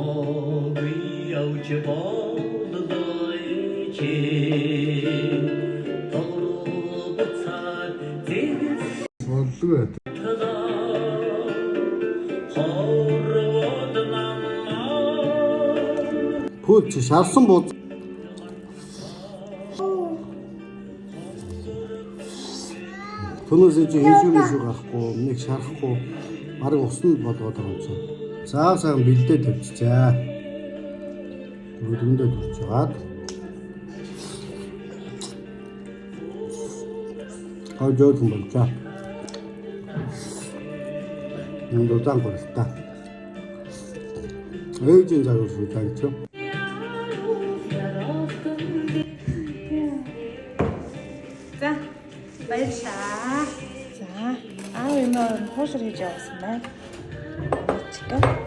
Mavi avcı balda için doğru batar deniz Oldu Puç, şarsın bu. Bunu 이제 해주면서 갖고 nek шарахгүй барыг усан болгоод байгаа юм чинь. Заав сайн бэлдээд тавьчихаа. Өргөндөө төрж жагаад. Хожоод юм болчаа. Нүд удаан болтой. Ээжийн загвар шүү таньч. 자, 맛있다. 자, 아우 이거 호수를 지었으면 지금.